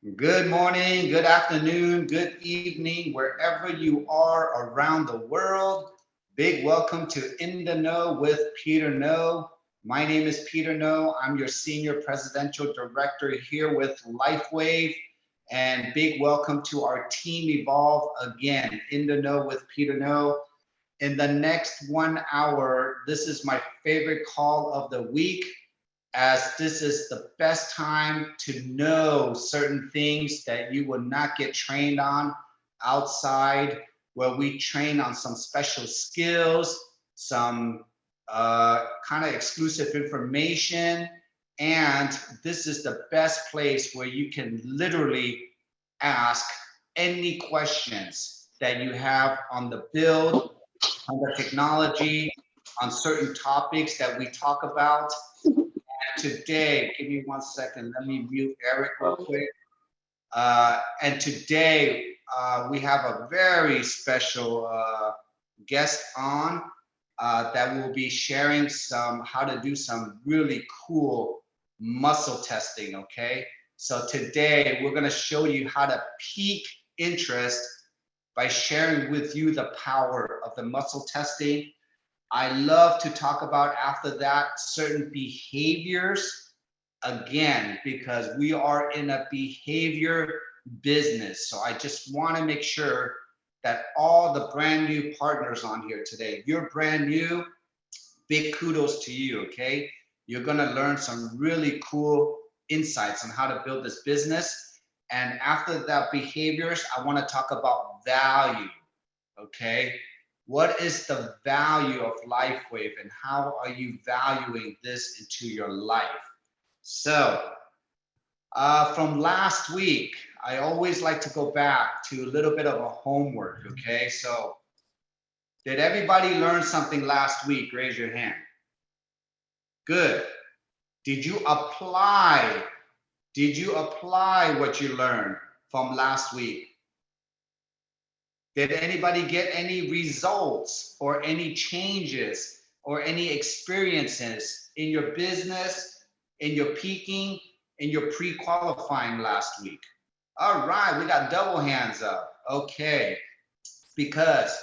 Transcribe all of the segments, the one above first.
Good morning, good afternoon, good evening, wherever you are around the world. Big welcome to In the Know with Peter No. My name is Peter No. I'm your Senior Presidential Director here with Lifewave. And big welcome to our Team Evolve again, In the Know with Peter No. In the next 1 hour, this is my favorite call of the week, as this is the best time to know certain things that you will not get trained on outside, where we train on some special skills, some kind of exclusive information. And this is the best place where you can literally ask any questions that you have on the build, on the technology, on certain topics that we talk about. Today, give me 1 second. Let me mute Eric real quick. And today we have a very special guest on that will be sharing how to do some really cool muscle testing. Okay, so today we're going to show you how to pique interest by sharing with you the power of the muscle testing. I love to talk about after that certain behaviors again, because we are in a behavior business. So I just want to make sure that all the brand new partners on here today, you're brand new, big kudos to you, okay? You're going to learn some really cool insights on how to build this business. And after that behaviors, I want to talk about value, okay? What is the value of Lifewave and how are you valuing this into your life? So, from last week, I always like to go back to a little bit of a homework, okay? So, did everybody learn something last week? Raise your hand. Good. Did you apply? Did you apply what you learned from last week? Did anybody get any results or any changes or any experiences in your business, in your peaking, in your pre-qualifying last week? All right, we got double hands up. Okay, because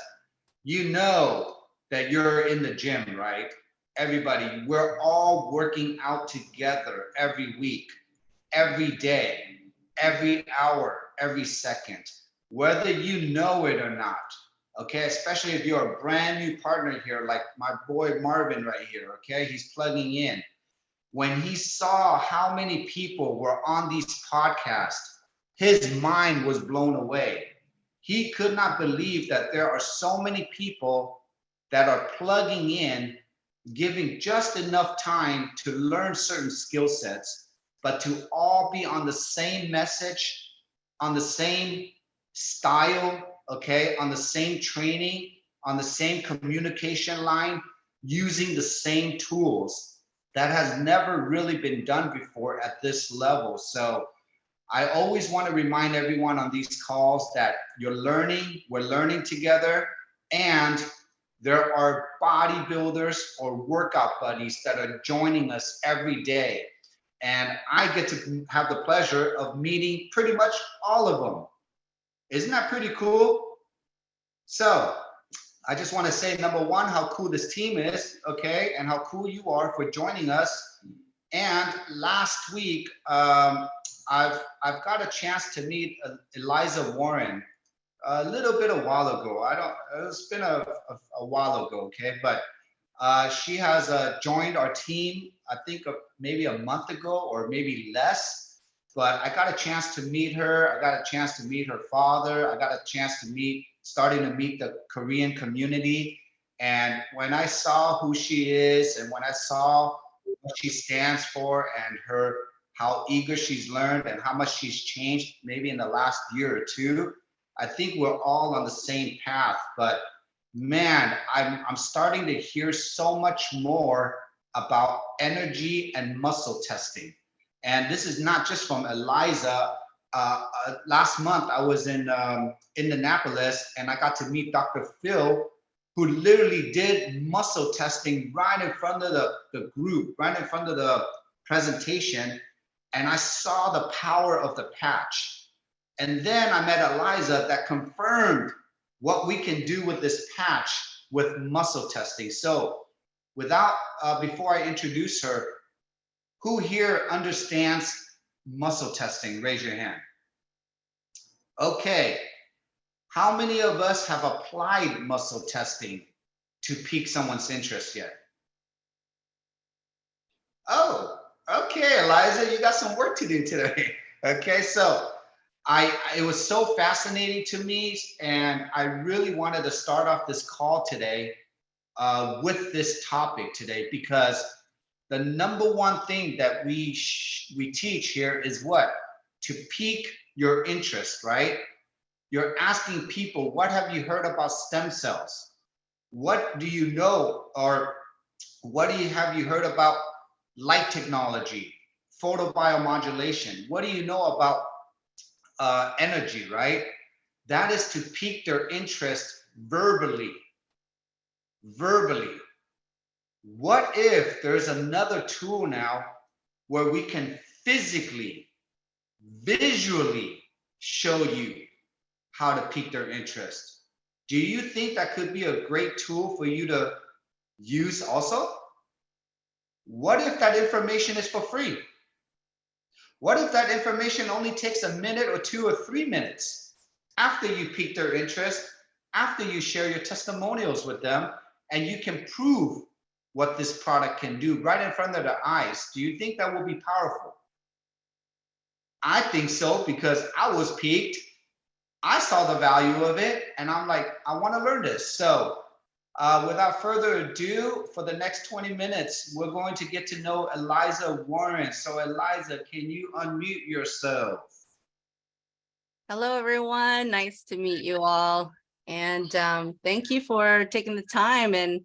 you know that you're in the gym, right? Everybody, we're all working out together every week, every day, every hour, every second, whether you know it or not. Okay, especially if you're a brand new partner here, like my boy Marvin right here. Okay, he's plugging in. When he saw how many people were on these podcasts, his mind was blown away. He could not believe that there are so many people that are plugging in, giving just enough time to learn certain skill sets, but to all be on the same message, on the same style, okay, on the same training, on the same communication line, using the same tools. That has never really been done before at this level. So I always want to remind everyone on these calls that you're learning, we're learning together, and there are bodybuilders or workout buddies that are joining us every day. And I get to have the pleasure of meeting pretty much all of them. Isn't that pretty cool? So I just want to say, number one, how cool this team is, okay, and how cool you are for joining us. And last week, I've got a chance to meet Eliza Warren a little bit a while ago. I don't. It's been a while ago, okay, but she has joined our team. I think maybe a month ago or maybe less. But I got a chance to meet her. I got a chance to meet her father. I got a chance to starting to meet the Korean community. And when I saw who she is and when I saw what she stands for and how eager she's learned and how much she's changed maybe in the last year or two, I think we're all on the same path. But man, I'm starting to hear so much more about energy and muscle testing. And this is not just from Eliza. Last month I was in Indianapolis and I got to meet Dr. Phil, who literally did muscle testing right in front of the group, right in front of the presentation. and I saw the power of the patch. And then I met Eiza that confirmed what we can do with this patch with muscle testing. So without, before I introduce her, who here understands muscle testing? Raise your hand. Okay. How many of us have applied muscle testing to pique someone's interest yet? Oh, okay, Eiza, you got some work to do today. Okay, so it was so fascinating to me, and I really wanted to start off this call today with this topic today, because the number one thing that we teach here is what? To pique your interest, right? You're asking people, what have you heard about stem cells? What do you know, or have you heard about light technology, photobiomodulation? What do you know about energy, right? That is to pique their interest verbally. Verbally. What if there's another tool now where we can physically, visually show you how to pique their interest? Do you think that could be a great tool for you to use also? What if that information is for free? What if that information only takes a minute or 2 or 3 minutes after you pique their interest, after you share your testimonials with them, and you can prove what this product can do right in front of their eyes? Do you think that will be powerful? I think so, because I was piqued. I saw the value of it, and I'm like, I want to learn this. So without further ado, for the next 20 minutes, we're going to get to know Eiza Warren. So Eiza, can you unmute yourself? Hello, everyone. Nice to meet you all. And thank you for taking the time and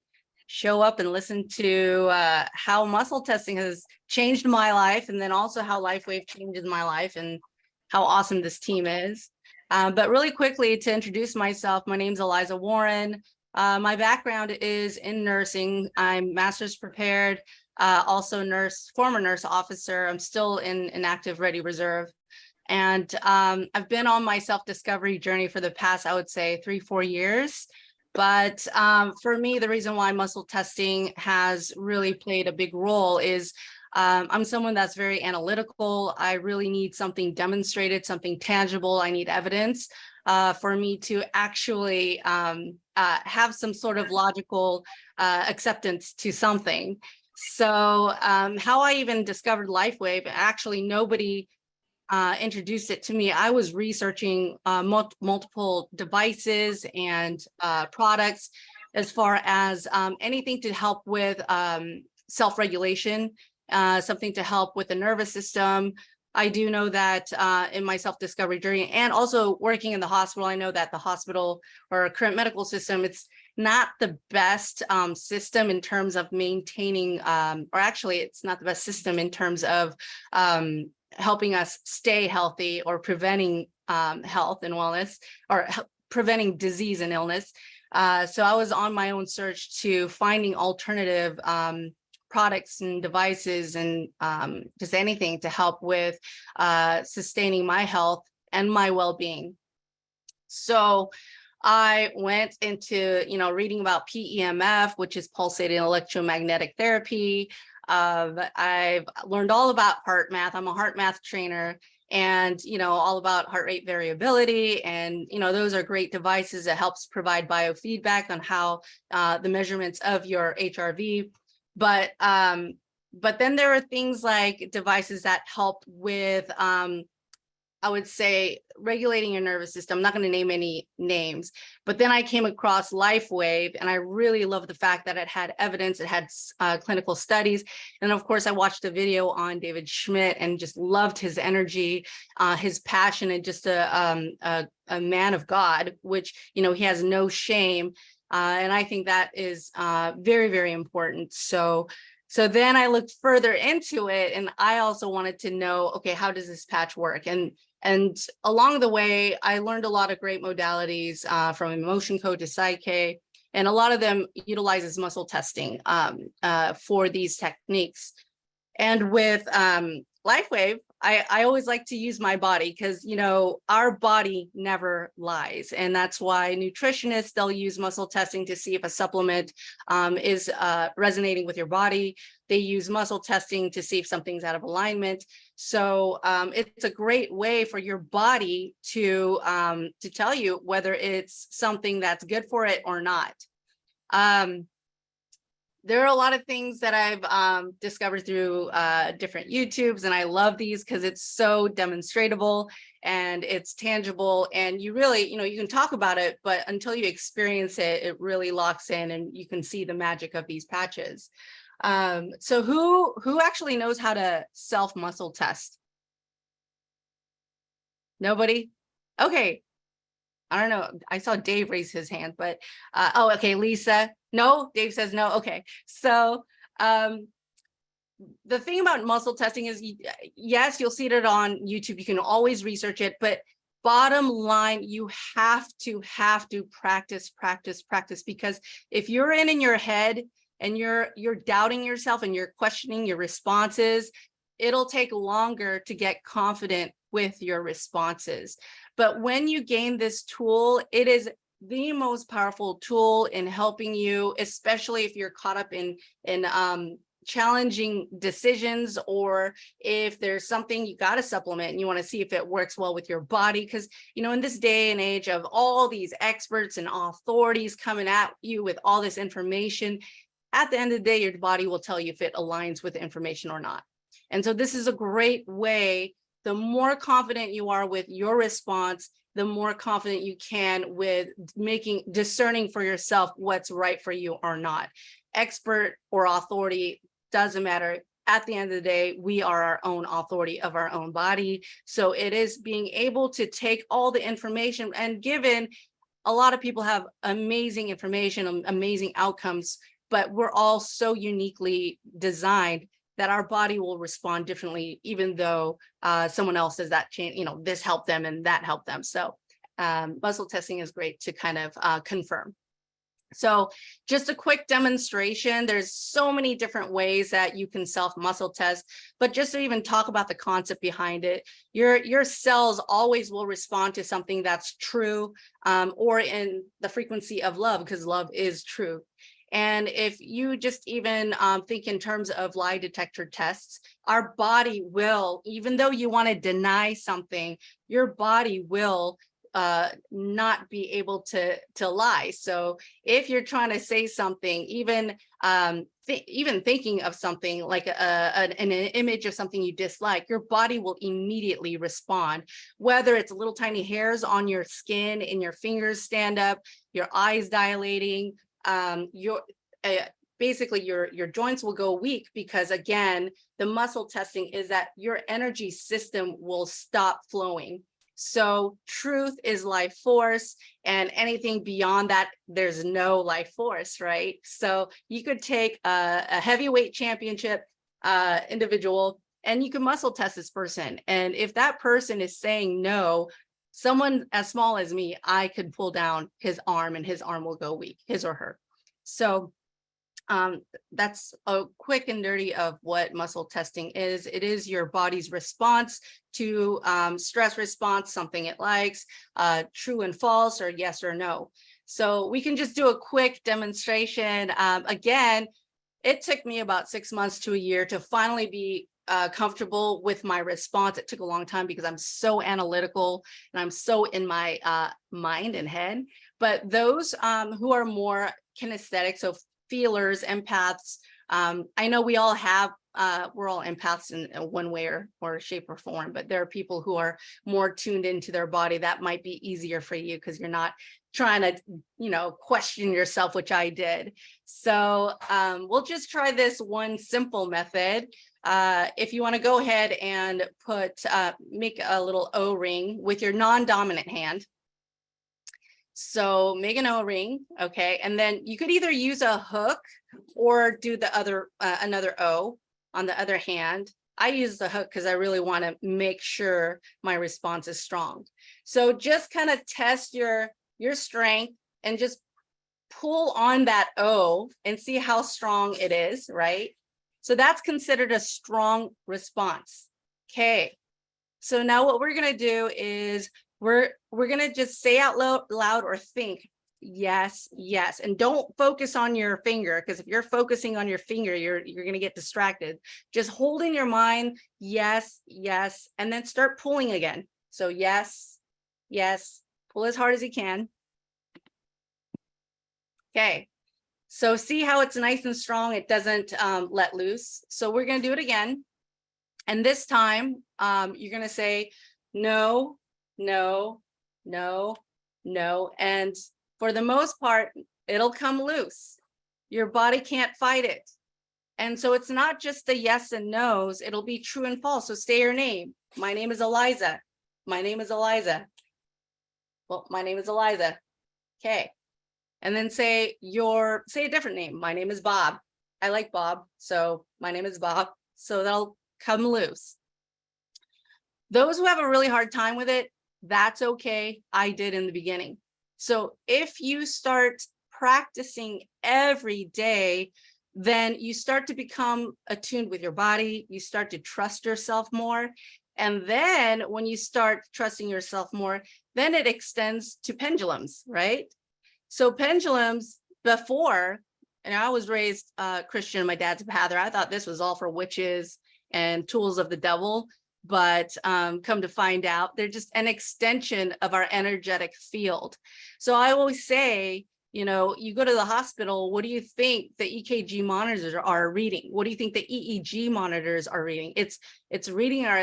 show up and listen to how muscle testing has changed my life, and then also how Lifewave changes my life, and how awesome this team is. But really quickly, to introduce myself, my name's Eiza Warren. My background is in nursing. I'm master's prepared, also former nurse officer. I'm still in an active ready reserve. And I've been on my self-discovery journey for the past, I would say, 3-4 years. But for me, the reason why muscle testing has really played a big role is I'm someone that's very analytical. I really need something demonstrated, something tangible. I need evidence for me to actually have some sort of logical acceptance to something. So how I even discovered Lifewave, actually nobody introduced it to me. I was researching multiple devices and products, as far as anything to help with self-regulation, something to help with the nervous system. I do know that in my self-discovery journey, and also working in the hospital, I know that the hospital or current medical system, it's not the best system in terms of maintaining, or actually it's not the best system in terms of helping us stay healthy, or preventing health and wellness, or preventing disease and illness. So I was on my own search to finding alternative products and devices, and just anything to help with sustaining my health and my well-being. So I went into, reading about PEMF, which is pulsating electromagnetic therapy. I've learned all about heart math. I'm a heart math trainer, and all about heart rate variability, and those are great devices that helps provide biofeedback on how the measurements of your HRV. But then there are things like devices that help with I would say regulating your nervous system. I'm not going to name any names, but then I came across Lifewave, and I really love the fact that it had evidence, it had clinical studies. And of course, I watched a video on David Schmidt and just loved his energy, his passion, and just a man of God, which, he has no shame. And I think that is very, very important. So then I looked further into it, and I also wanted to know, okay, how does this patch work? And along the way, I learned a lot of great modalities, from emotion code to Psyche, and a lot of them utilizes muscle testing for these techniques. And with Lifewave, I always like to use my body because, you know, our body never lies. And that's why nutritionists, they'll use muscle testing to see if a supplement is resonating with your body. They use muscle testing to see if something's out of alignment. So it's a great way for your body to tell you whether it's something that's good for it or not. There are a lot of things that I've discovered through different YouTubes, and I love these because it's so demonstratable and it's tangible, and you really, you know, you can talk about it, but until you experience it, it really locks in and you can see the magic of these patches. So who actually knows how to self muscle test? Nobody? Okay. I don't know. I saw Dave raise his hand, but oh, okay, Lisa. No, Dave says no. Okay. So the thing about muscle testing is, yes, you'll see it on YouTube. You can always research it, but bottom line, you have to practice, because if you're in your head and you're doubting yourself and you're questioning your responses, it'll take longer to get confident with your responses. But when you gain this tool, it is the most powerful tool in helping you, especially if you're caught up in challenging decisions, or if there's something you got to supplement and you want to see if it works well with your body. Because, you know, in this day and age of all these experts and authorities coming at you with all this information, at the end of the day, your body will tell you if it aligns with the information or not. And so this is a great way. The more confident you are with your response, the more confident you can with discerning for yourself what's right for you or not. Expert or authority, doesn't matter. At the end of the day, we are our own authority of our own body. So it is being able to take all the information, and given a lot of people have amazing information, amazing outcomes, but we're all so uniquely designed that our body will respond differently, even though someone else says that change, you know, this helped them and that helped them. So muscle testing is great to kind of confirm. So just a quick demonstration. There's so many different ways that you can self muscle test, but just to even talk about the concept behind it, your cells always will respond to something that's true, or in the frequency of love, because love is true. And if you just even think in terms of lie detector tests, our body will, even though you want to deny something, your body will not be able to lie. So if you're trying to say something, even thinking of something like an image of something you dislike, your body will immediately respond, whether it's little tiny hairs on your skin, and your fingers stand up, your eyes dilating, basically your joints will go weak, because again, the muscle testing is that your energy system will stop flowing. So truth is life force, and anything beyond that, there's no life force, right? So you could take a heavyweight championship individual, and you can muscle test this person. And if that person is saying no, someone as small as me, I could pull down his arm and his arm will go weak, his or her. So that's a quick and dirty of what muscle testing is. It is your body's response to stress response, something it likes, true and false, or yes or no. So we can just do a quick demonstration. Again, it took me about 6 months to a year to finally be comfortable with my response. It took a long time because I'm so analytical and I'm so in my mind and head. But those who are more kinesthetic, so feelers, empaths, I know we all have, we're all empaths in one way or shape or form, but there are people who are more tuned into their body. That might be easier for you because you're not trying to, you know, question yourself, which I did. So we'll just try this one simple method. If you want to go ahead and make a little O-ring with your non-dominant hand. So make an O-ring, okay? And then you could either use a hook or do the other, another O on the other hand. I use the hook because I really want to make sure my response is strong. So just kind of test your strength and just pull on that O and see how strong it is, right? So that's considered a strong response. Okay, So now what we're going to do is we're going to just say out loud or think, yes, yes. And don't focus on your finger, because if you're focusing on your finger, you're going to get distracted. Just hold in your mind, yes, yes, and then start pulling again. So yes, yes, pull as hard as you can. Okay. So see how it's nice and strong. It doesn't let loose. So we're going to do it again. And this time you're going to say, no, no, no, no. And for the most part, it'll come loose. Your body can't fight it. And so it's not just the yes and no's, it'll be true and false. So say your name. My name is Eliza. My name is Eliza. Well, my name is Eliza. Okay. And then say a different name. My name is Bob. I like Bob. So my name is Bob. So that'll come loose. Those who have a really hard time with it, that's okay. I did in the beginning. So if you start practicing every day, then you start to become attuned with your body. You start to trust yourself more. And then when you start trusting yourself more, then it extends to pendulums, right? So pendulums before, and I was raised Christian, my dad's a pastor. I thought this was all for witches and tools of the devil, but come to find out, they're just an extension of our energetic field. So I always say, you know, you go to the hospital, what do you think the EKG monitors are reading? What do you think the EEG monitors are reading? It's reading our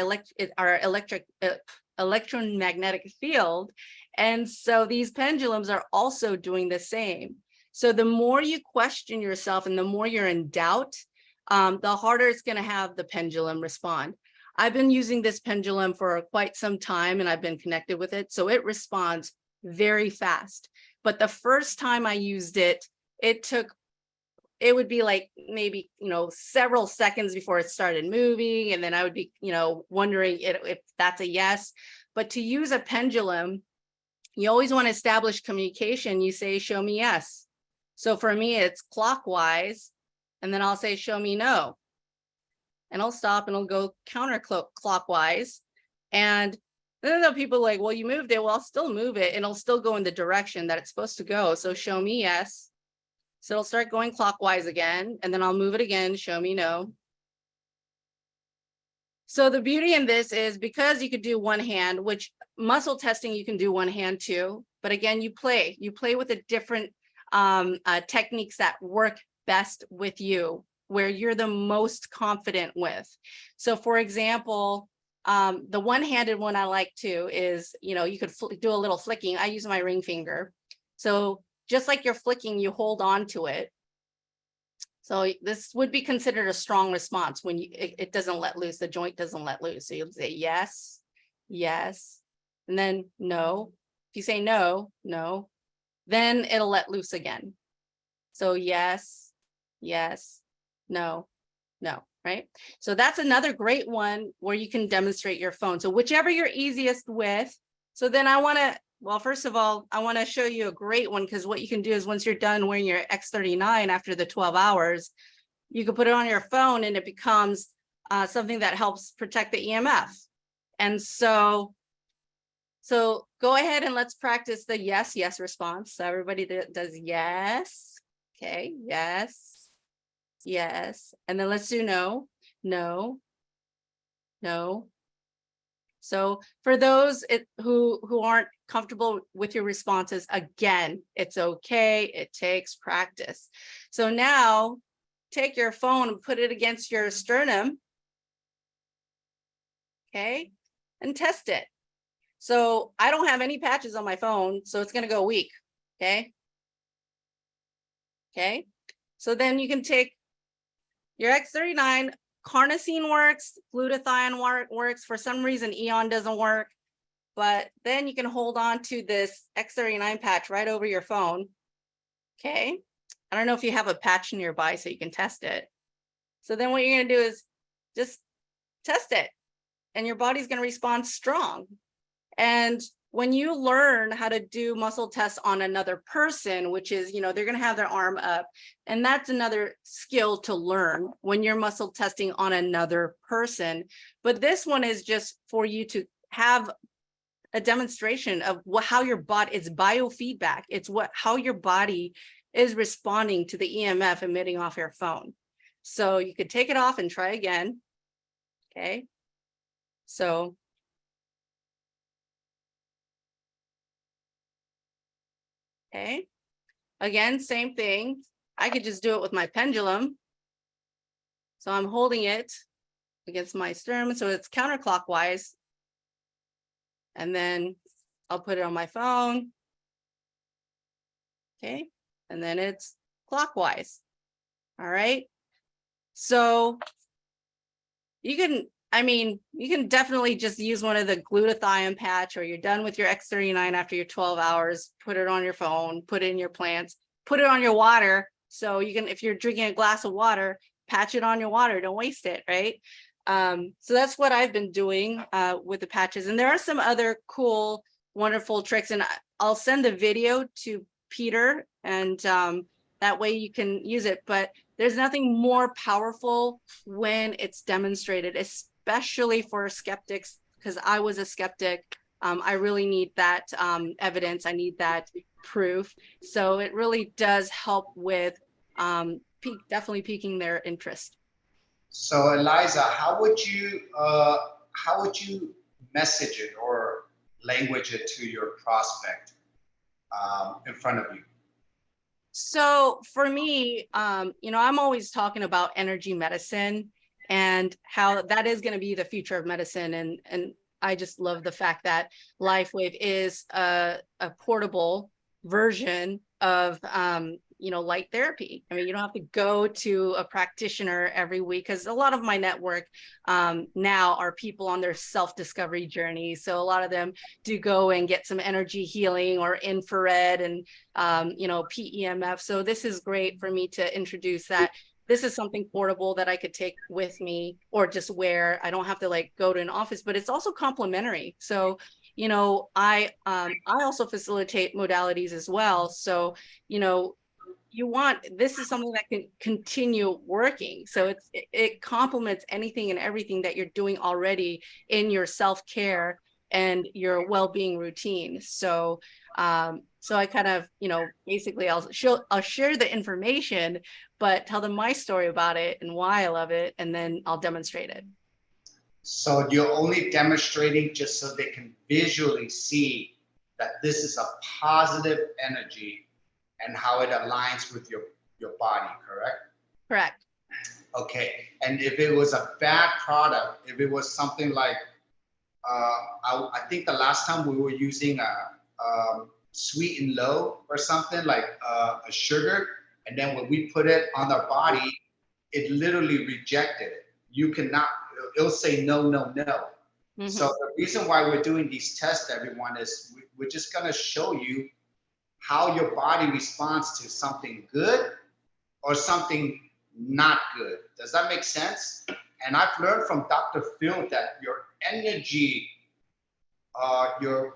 electromagnetic field. And so these pendulums are also doing the same. So the more you question yourself and the more you're in doubt, the harder it's going to have the pendulum respond. I've been using this pendulum for quite some time and I've been connected with it. So it responds very fast. But the first time I used it, it would be like maybe, you know, several seconds before it started moving. And then I would be, you know, wondering if that's a yes. But to use a pendulum, you always want to establish communication. You say, show me yes. So for me, it's clockwise. And then I'll say, show me no. And I'll stop and I'll go counterclockwise. And then the people are like, well, you moved it. Well, I'll still move it. And it'll still go in the direction that it's supposed to go. So show me yes. So it'll start going clockwise again. And then I'll move it again. Show me no. So the beauty in this is because you could do one hand, which muscle testing, you can do one hand too. But again, you play with the different techniques that work best with you, where you're the most confident with. So for example, the one-handed one I like too is, you know, you could do a little flicking. I use my ring finger. So just like you're flicking, you hold on to it. So this would be considered a strong response when it doesn't let loose, the joint doesn't let loose. So you'll say yes, yes, and then no. If you say no, no, then it'll let loose again. So yes, yes, no, no, right? So that's another great one where you can demonstrate your phone. So whichever you're easiest with. So then well, first of all, I want to show you a great one, because what you can do is once you're done wearing your X39 after the 12 hours, you can put it on your phone and it becomes something that helps protect the EMF. And so go ahead and let's practice the yes, yes response. So everybody does yes. Okay, yes, yes. And then let's do no, no, no. So for those who aren't comfortable with your responses, again, it's okay. It takes practice. So now take your phone and put it against your sternum. Okay, and test it. So I don't have any patches on my phone, so it's going to go weak. Okay. Okay. So then you can take your X39. Carnosine works, glutathione works. For some reason, Eon doesn't work, but then you can hold on to this X39 patch right over your phone. Okay. I don't know if you have a patch nearby so you can test it. So then what you're going to do is just test it, and your body's going to respond strong. And when you learn how to do muscle tests on another person, which is, they're going to have their arm up, and that's another skill to learn when you're muscle testing on another person. But this one is just for you to have a demonstration of how your body, it's biofeedback. It's how your body is responding to the EMF emitting off your phone. So you could take it off and try again. Okay. So okay. Again, same thing. I could just do it with my pendulum. So I'm holding it against my sternum, so it's counterclockwise. And then I'll put it on my phone. Okay. And then it's clockwise. All right. So you can definitely just use one of the glutathione patch, or you're done with your X39 after your 12 hours, put it on your phone, put it in your plants, put it on your water. So you can, if you're drinking a glass of water, patch it on your water, don't waste it, right? So that's what I've been doing with the patches. And there are some other cool, wonderful tricks, and I'll send the video to Peter, and that way you can use it. But there's nothing more powerful when it's demonstrated, especially for skeptics, because I was a skeptic. I really need that evidence. I need that proof. So it really does help with definitely piquing their interest. So Eiza, how would you message it or language it to your prospect in front of you? So for me, I'm always talking about energy medicine and how that is going to be the future of medicine. And I just love the fact that Lifewave is a portable version of, light therapy. I mean, you don't have to go to a practitioner every week, because a lot of my network now are people on their self-discovery journey. So a lot of them do go and get some energy healing or infrared and, PEMF. So this is great for me to introduce that. This is something portable that I could take with me or just wear. I don't have to go to an office, but it's also complementary. So, I also facilitate modalities as well. So, this is something that can continue working. So it complements anything and everything that you're doing already in your self-care and your well-being routine. So, so I kind of, basically I'll share the information, but tell them my story about it and why I love it, and then I'll demonstrate it. So you're only demonstrating just so they can visually see that this is a positive energy and how it aligns with your body, correct? Correct. Okay, and if it was a bad product, if it was something like, I think the last time we were using a sweet and low or something like a sugar, and then when we put it on our body, it literally rejected it. You cannot, it'll say no, no, no. Mm-hmm. So the reason why we're doing these tests, everyone, is we're just gonna show you how your body responds to something good or something not good. Does that make sense? And I've learned from Dr. Phil that your energy, your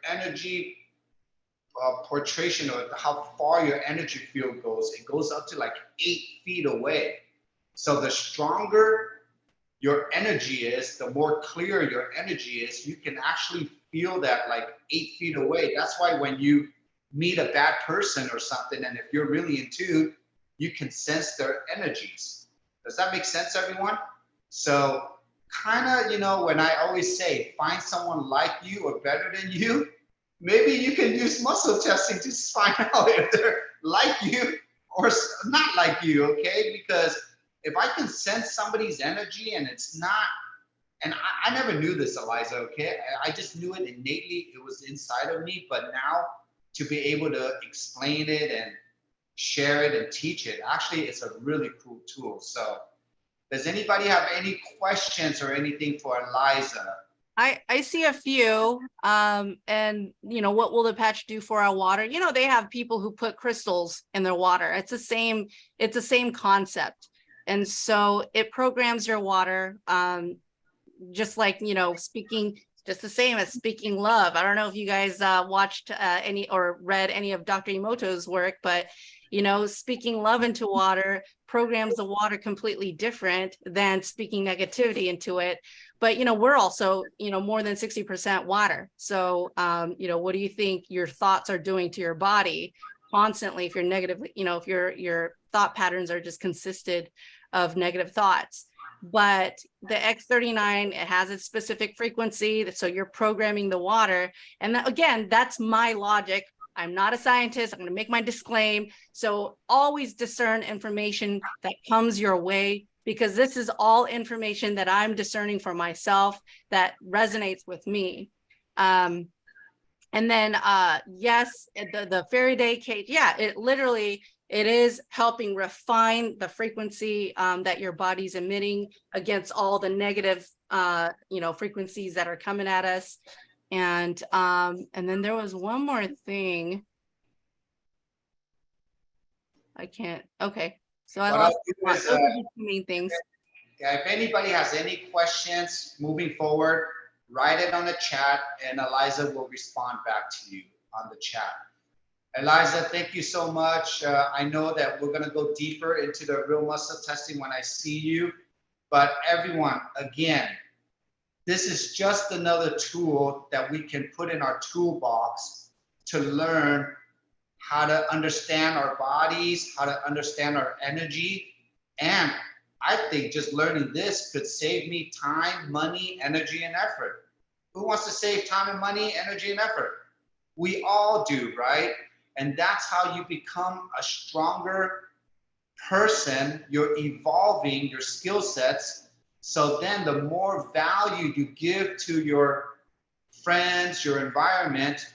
energy portrayal, or how far your energy field goes, it goes up to like 8 feet away. So the stronger your energy is, the more clear your energy is, you can actually feel that like 8 feet away. That's why when you meet a bad person or something, and if you're really in tune, you can sense their energies. Does that make sense, everyone? So kind of, when I always say, find someone like you or better than you, maybe you can use muscle testing to find out if they're like you or not like you, okay? Because if I can sense somebody's energy and it's not, and I never knew this, Eiza, okay? I just knew it innately. It was inside of me, but now to be able to explain it and share it and teach it, actually, it's a really cool tool. So does anybody have any questions or anything for Eiza? I see a few, and what will the patch do for our water? They have people who put crystals in their water. It's the same concept. And so it programs your water, just like, speaking just the same as speaking love. I don't know if you guys watched any or read any of Dr. Emoto's work, but you know, speaking love into water programs the water completely different than speaking negativity into it. But you know, we're also, you know, more than 60% water. So you know, what do you think your thoughts are doing to your body constantly if you're negatively, you know, if your thought patterns are just consisted of negative thoughts? But the X39, it has its specific frequency, so you're programming the water. And that, again, that's my logic. I'm not a scientist. I'm going to make my disclaim. So always discern information that comes your way, because this is all information that I'm discerning for myself that resonates with me. And then, yes, the fairy day cage, yeah, it literally, it is helping refine the frequency that your body's emitting against all the negative, you know, frequencies that are coming at us. And then there was one more thing. I can't, okay. So I lost those are the two main things. If anybody has any questions moving forward, write it on the chat and Eiza will respond back to you on the chat. Eiza, thank you so much. I know that we're gonna go deeper into the real muscle testing when I see you, but everyone, again, this is just another tool that we can put in our toolbox to learn how to understand our bodies, how to understand our energy. And I think just learning this could save me time, money, energy, and effort. Who wants to save time and money, energy, and effort? We all do, right? And that's how you become a stronger person. You're evolving your skill sets. So then the more value you give to your friends, your environment,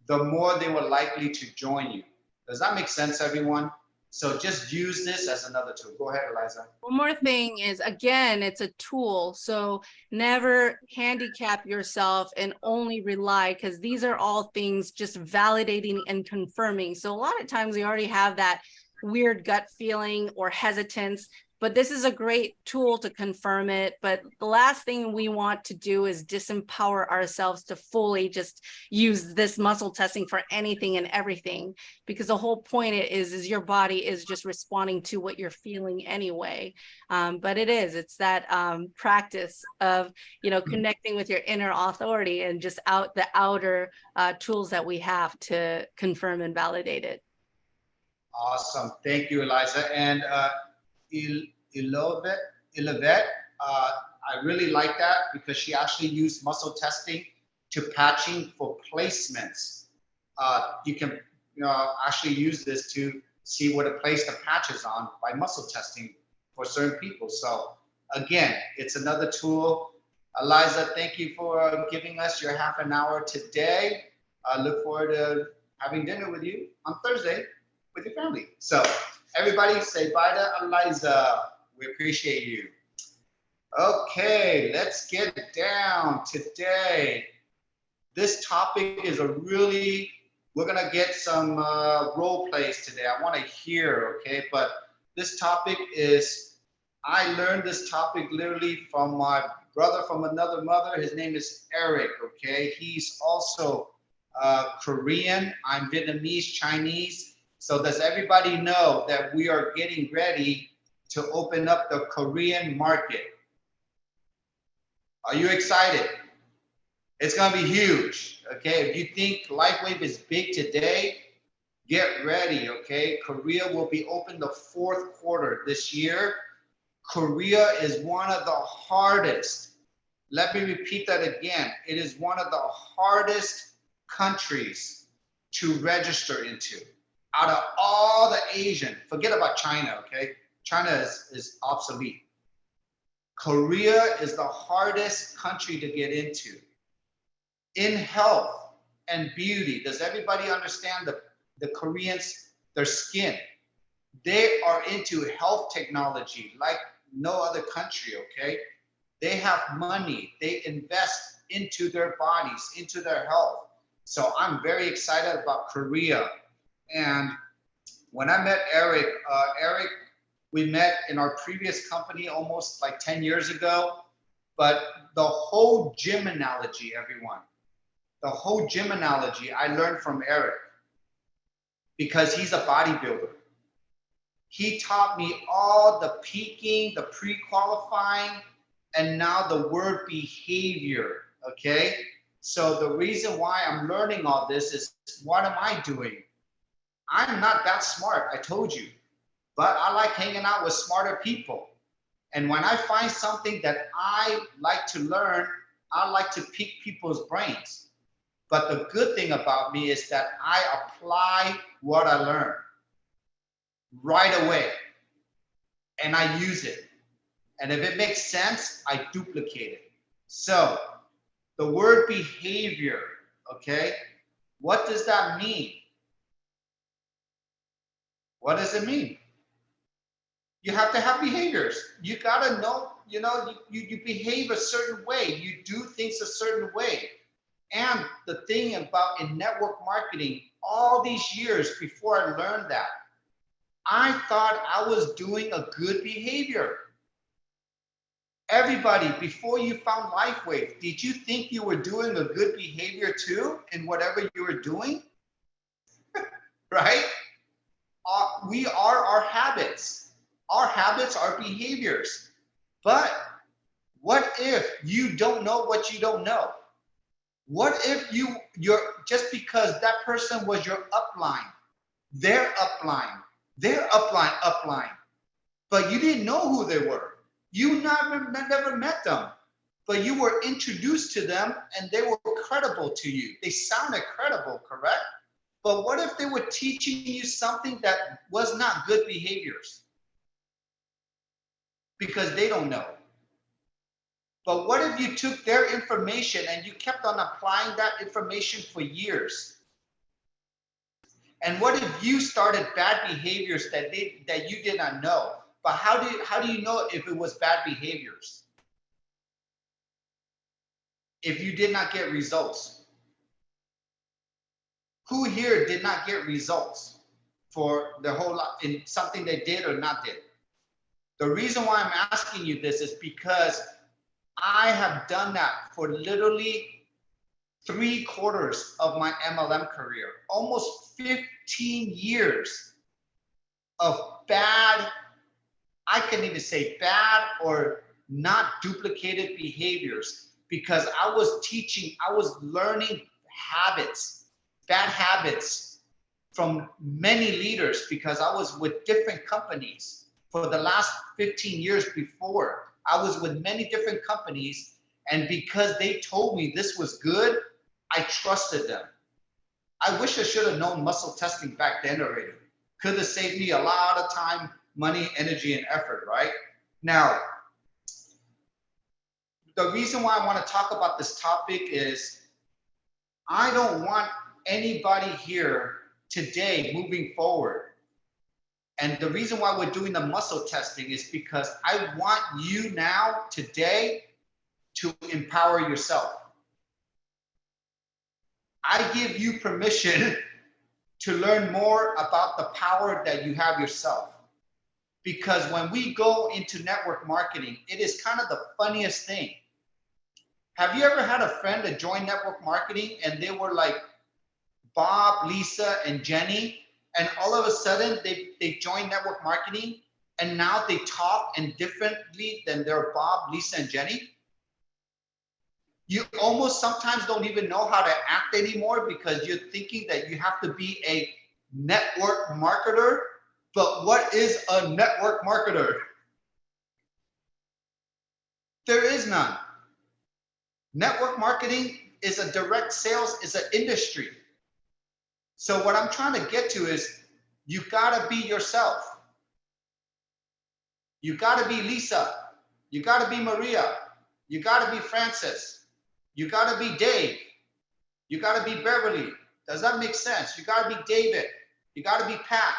the more they were likely to join you. Does that make sense, everyone? So just use this as another tool. Go ahead, Eiza. One more thing is, again, it's a tool. So never handicap yourself and only rely, because these are all things just validating and confirming. So a lot of times we already have that weird gut feeling or hesitance, but this is a great tool to confirm it. But the last thing we want to do is disempower ourselves to fully just use this muscle testing for anything and everything, because the whole point is your body is just responding to what you're feeling anyway. But it's that practice of, you know, connecting with your inner authority and just the outer tools that we have to confirm and validate it. Awesome. Thank you, Eiza. And Ilivette, I really like that because she actually used muscle testing to patching for placements. You can actually use this to see where to place the patches on by muscle testing for certain people. So again, it's another tool. Eiza, thank you for giving us your half an hour today. I look forward to having dinner with you on Thursday with your family. So everybody say bye to Eiza. We appreciate you. Okay, let's get down today. This topic is we're gonna get some role plays today. I wanna hear, okay? But this topic is, I learned this topic literally from my brother from another mother. His name is Eric, okay? He's also Korean. I'm Vietnamese, Chinese. So does everybody know that we are getting ready to open up the Korean market? Are you excited? It's gonna be huge, okay? If you think Lifewave is big today, get ready, okay? Korea will be open the fourth quarter this year. Korea is one of the hardest, let me repeat that again. It is one of the hardest countries to register into. Out of all the Asian, forget about China, okay? China is obsolete. Korea is the hardest country to get into. In health and beauty, does everybody understand the Koreans, their skin? They are into health technology like no other country, okay? They have money, they invest into their bodies, into their health. So I'm very excited about Korea. And when I met Eric, we met in our previous company almost like 10 years ago. But the whole gym analogy, everyone, the whole gym analogy I learned from Eric because he's a bodybuilder. He taught me all the peaking, the pre-qualifying, and now the word behavior, okay? So the reason why I'm learning all this is, what am I doing? I'm not that smart, I told you, but I like hanging out with smarter people. And when I find something that I like to learn, I like to pique people's brains. But the good thing about me is that I apply what I learn right away and I use it. And if it makes sense, I duplicate it. So the word behavior, okay? What does that mean? What does it mean? You have to have behaviors. You gotta know, you behave a certain way. You do things a certain way. And the thing about in network marketing, all these years before I learned that, I thought I was doing a good behavior. Everybody, before you found Lifewave, did you think you were doing a good behavior too in whatever you were doing? Right? We are our habits. Our habits are behaviors. But what if you don't know what you don't know? What if you're just because that person was your upline, their upline, upline, but you didn't know who they were. You never met them, but you were introduced to them and they were credible to you. They sounded credible, correct? But what if they were teaching you something that was not good behaviors? Because they don't know. But what if you took their information and you kept on applying that information for years? And what if you started bad behaviors that you did not know? But how do you know if it was bad behaviors? If you did not get results. Who here did not get results for the whole lot in something they did or not did? The reason why I'm asking you this is because I have done that for literally 3/4 of my MLM career, almost 15 years of bad, I can even say bad or not duplicated behaviors, because I was learning habits, bad habits from many leaders, because I was with different companies for the last 15 years before. I was with many different companies, and because they told me this was good, I trusted them. I wish I should have known muscle testing back then already. Could have saved me a lot of time, money, energy, and effort, right? Now, the reason why I want to talk about this topic is I don't want anybody here today moving forward. And the reason why we're doing the muscle testing is because I want you now, today, to empower yourself. I give you permission to learn more about the power that you have yourself. Because when we go into network marketing, it is kind of the funniest thing. Have you ever had a friend that joined network marketing and they were like Bob, Lisa, and Jenny, and all of a sudden they joined network marketing and now they talk and differently than their Bob, Lisa, and Jenny? You almost sometimes don't even know how to act anymore because you're thinking that you have to be a network marketer. But what is a network marketer? There is none. Network marketing is a direct sales, is an industry. So what I'm trying to get to is you gotta be yourself. You gotta be Lisa. You gotta be Maria. You gotta be Francis. You gotta be Dave. You gotta be Beverly. Does that make sense? You gotta be David. You gotta be Pat.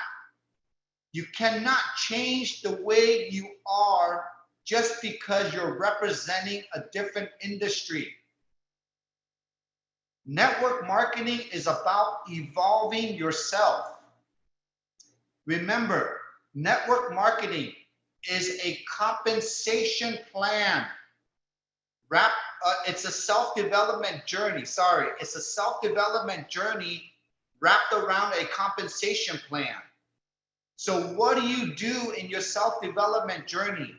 You cannot change the way you are just because you're representing a different industry. Network marketing is about evolving yourself. Remember, network marketing is a compensation plan. It's a self-development journey. Sorry, it's a self-development journey wrapped around a compensation plan. So what do you do in your self-development journey?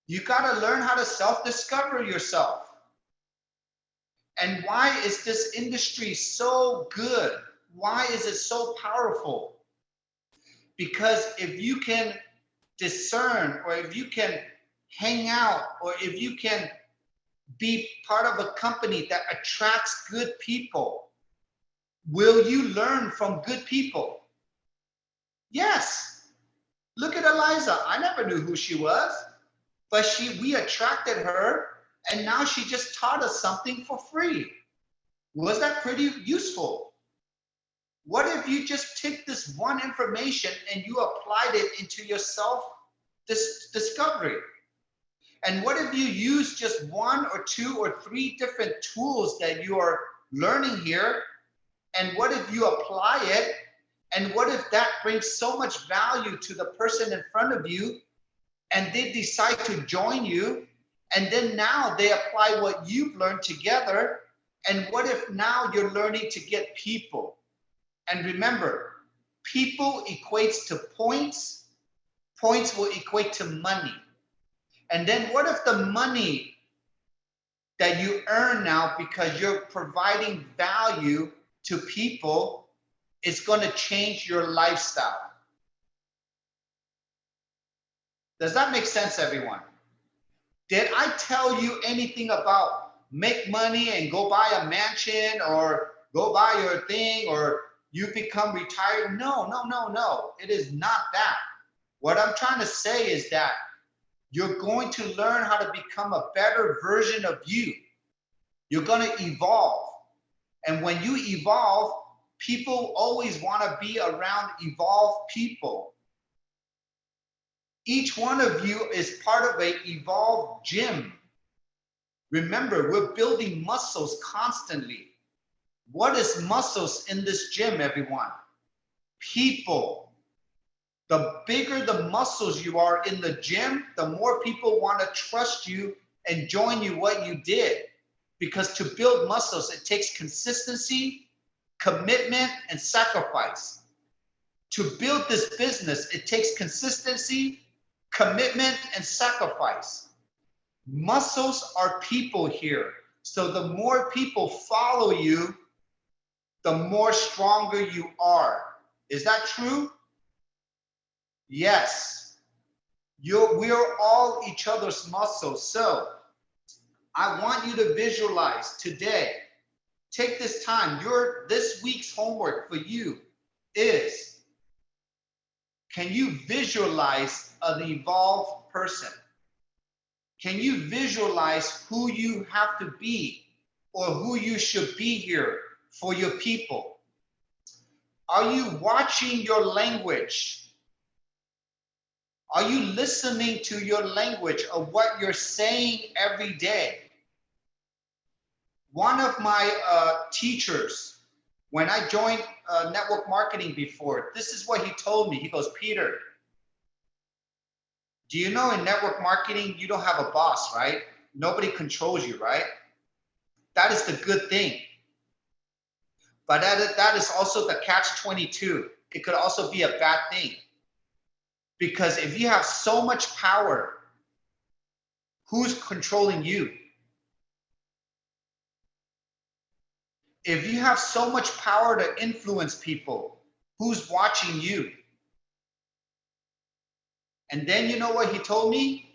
You got to learn how to self-discover yourself. And why is this industry so good? Why is it so powerful? Because if you can discern, or if you can hang out, or if you can be part of a company that attracts good people, will you learn from good people? Yes. Look at Eliza. I never knew who she was, but we attracted her, and now she just taught us something for free. Was that pretty useful? What if you just took this one information and you applied it into your self-discovery? And what if you use just one or two or three different tools that you are learning here? And what if you apply it? And what if that brings so much value to the person in front of you, and they decide to join you, and then now they apply what you've learned together? And what if now you're learning to get people? And remember, people equates to points, points will equate to money. And then what if the money that you earn now because you're providing value to people is going to change your lifestyle? Does that make sense, everyone? Did I tell you anything about make money and go buy a mansion or go buy your thing or you become retired? No, no, no, no. It is not that. What I'm trying to say is that you're going to learn how to become a better version of you. You're going to evolve. And when you evolve, people always want to be around evolved people. Each one of you is part of an evolved gym. Remember, we're building muscles constantly. What is muscles in this gym, everyone? People. The bigger the muscles you are in the gym, the more people want to trust you and join you what you did. Because to build muscles, it takes consistency, commitment, and sacrifice. To build this business, it takes consistency, commitment, and sacrifice. Muscles are people here. So the more people follow you, the more stronger you are. Is that true? Yes. We are all each other's muscles. So I want you to visualize today. Take this time. This week's homework for you is, can you visualize an evolved person? Can you visualize who you have to be or who you should be here for your people? Are you watching your language? Are you listening to your language of what you're saying every day? One of my teachers, when I joined network marketing before, this is what he told me. He goes, Peter, do you know in network marketing, you don't have a boss, right? Nobody controls you, right? That is the good thing. But that is also the catch-22. It could also be a bad thing. Because if you have so much power, who's controlling you? If you have so much power to influence people, who's watching you? And then you know what he told me?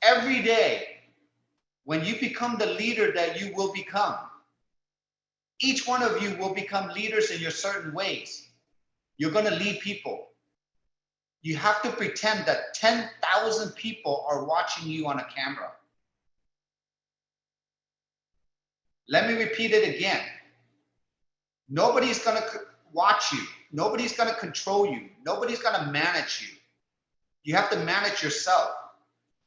Every day, when you become the leader that you will become, each one of you will become leaders in your certain ways. You're going to lead people. You have to pretend that 10,000 people are watching you on a camera. Let me repeat it again. Nobody's going to watch you. Nobody's going to control you. Nobody's going to manage you. You have to manage yourself.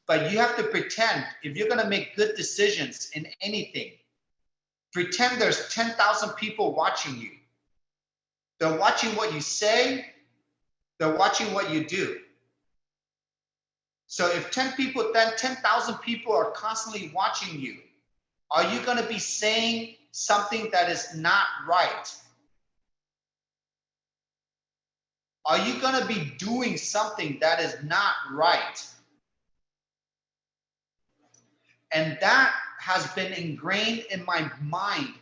But you have to pretend, if you're going to make good decisions in anything, pretend there's 10,000 people watching you. They're watching what you say. They're watching what you do. So if 10 people, then 10,000 people are constantly watching you, are you going to be saying something that is not right? Are you going to be doing something that is not right? And that has been ingrained in my mind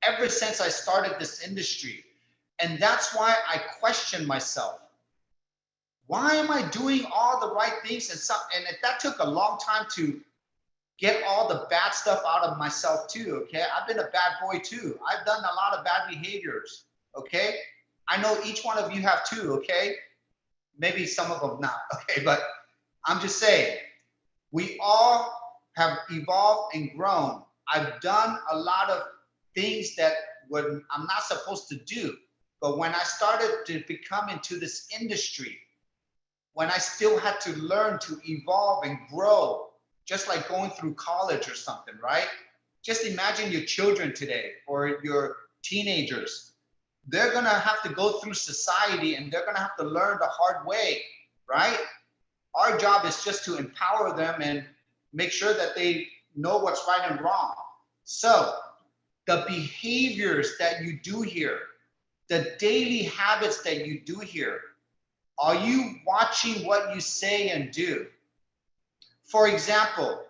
ever since I started this industry. And that's why I question myself. Why am I doing all the right things? And that took a long time to get all the bad stuff out of myself too, okay? I've been a bad boy too. I've done a lot of bad behaviors, okay? I know each one of you have too, okay? Maybe some of them not, okay? But I'm just saying, we all have evolved and grown. I've done a lot of things that I'm not supposed to do. But when I started to become into this industry, when I still had to learn to evolve and grow, just like going through college or something, right? Just imagine your children today or your teenagers. They're going to have to go through society and they're going to have to learn the hard way, right? Our job is just to empower them and make sure that they know what's right and wrong. So the behaviors that you do here, the daily habits that you do here, are you watching what you say and do? For example,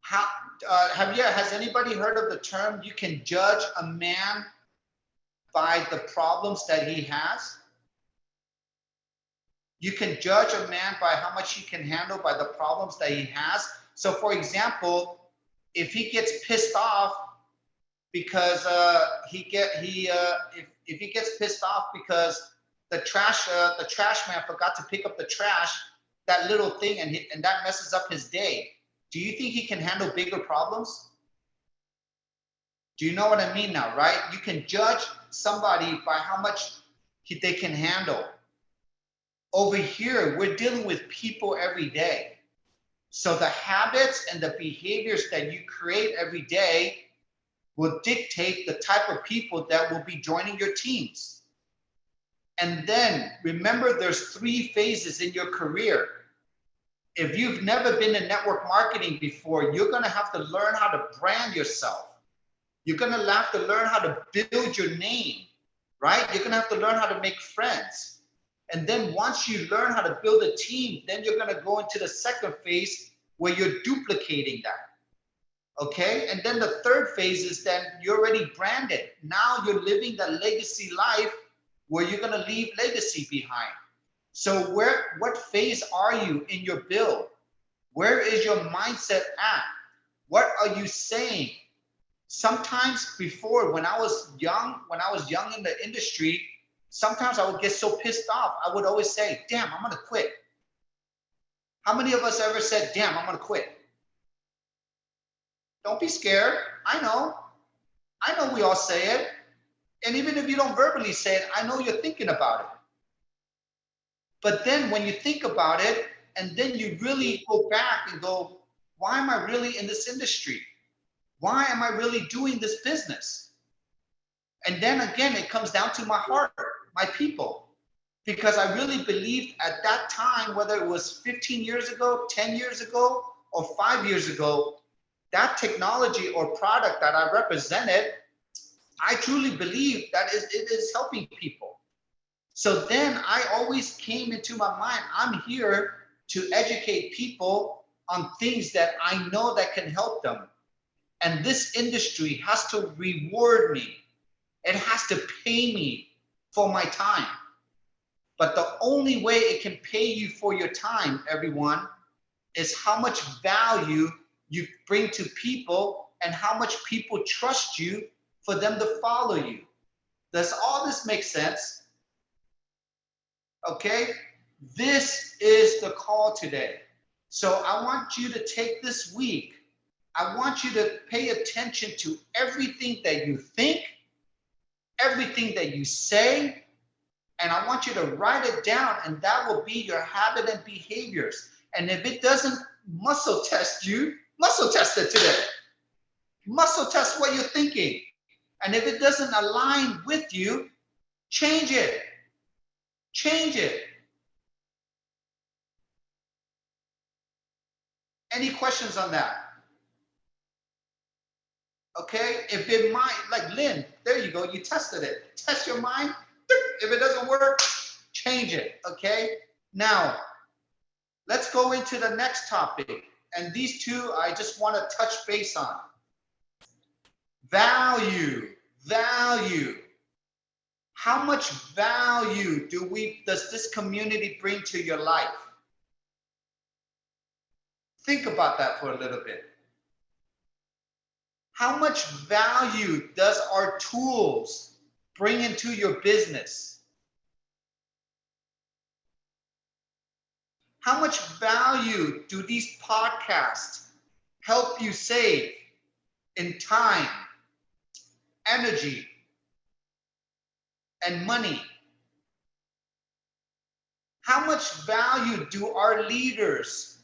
has anybody heard of the term, you can judge a man by the problems that he has? You can judge a man by how much he can handle by the problems that he has. So for example, if he gets pissed off because if he gets pissed off because the trash man forgot to pick up the trash, that little thing, and that messes up his day, do you think he can handle bigger problems? Do you know what I mean now, right? You can judge somebody by how much they can handle. Over here, we're dealing with people every day. So the habits and the behaviors that you create every day will dictate the type of people that will be joining your teams. And then remember, there's 3 phases in your career. If you've never been in network marketing before, you're going to have to learn how to brand yourself. You're going to have to learn how to build your name, right? You're going to have to learn how to make friends. And then once you learn how to build a team, then you're going to go into the second phase where you're duplicating that. Okay? And then the third phase is then you're already branded. Now you're living the legacy life where you're going to leave legacy behind. So what phase are you in your build? Where is your mindset at? What are you saying? Sometimes before, when I was young in the industry, sometimes I would get so pissed off. I would always say, damn, I'm going to quit. How many of us ever said, damn, I'm going to quit? Don't be scared. I know we all say it. And even if you don't verbally say it, I know you're thinking about it. But then when you think about it, and then you really go back and go, why am I really in this industry? Why am I really doing this business? And then again, it comes down to my heart, my people. Because I really believed at that time, whether it was 15 years ago, 10 years ago, or 5 years ago, that technology or product that I represented, I truly believe that it is helping people. So then I always came into my mind, I'm here to educate people on things that I know that can help them. And this industry has to reward me. It has to pay me for my time. But the only way it can pay you for your time, everyone, is how much value you bring to people and how much people trust you for them to follow you. Does all this make sense? Okay, this is the call today. So I want you to take this week. I want you to pay attention to everything that you think, everything that you say, and I want you to write it down, and that will be your habit and behaviors. And if it doesn't muscle test you, muscle test it today. Muscle test what you're thinking. And if it doesn't align with you, change it. Change it. Any questions on that? Okay, if it might, like Lynn, there you go, you tested it. Test your mind. If it doesn't work, change it, okay? Now, let's go into the next topic. And these two, I just want to touch base on. Value, value. How much value does this community bring to your life? Think about that for a little bit. How much value does our tools bring into your business? How much value do these podcasts help you save in time, energy, and money? How much value do our leaders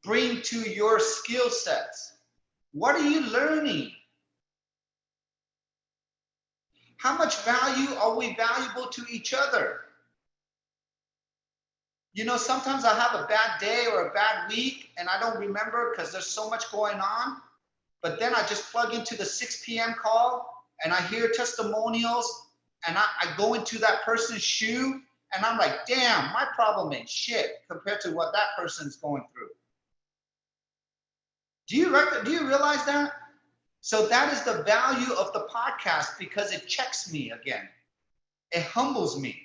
bring to your skill sets? What are you learning? How much value are we valuable to each other? You know, sometimes I have a bad day or a bad week and I don't remember because there's so much going on. But then I just plug into the 6 p.m. call and I hear testimonials and I go into that person's shoe and I'm like, damn, my problem ain't shit compared to what that person's going through. Do you realize that? So that is the value of the podcast because it checks me again. It humbles me.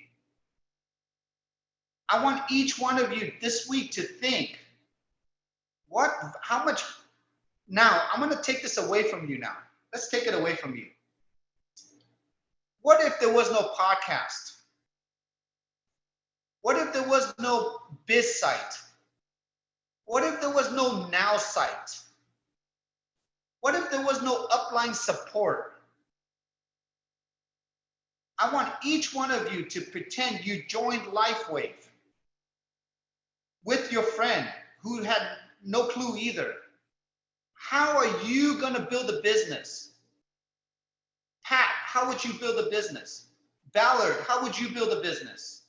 I want each one of you this week to think, how much, now I'm going to take this away from you now. Let's take it away from you. What if there was no podcast? What if there was no biz site? What if there was no now site? What if there was no upline support? I want each one of you to pretend you joined Lifewave with your friend who had no clue either. How are you going to build a business? Pat, how would you build a business? Ballard, how would you build a business?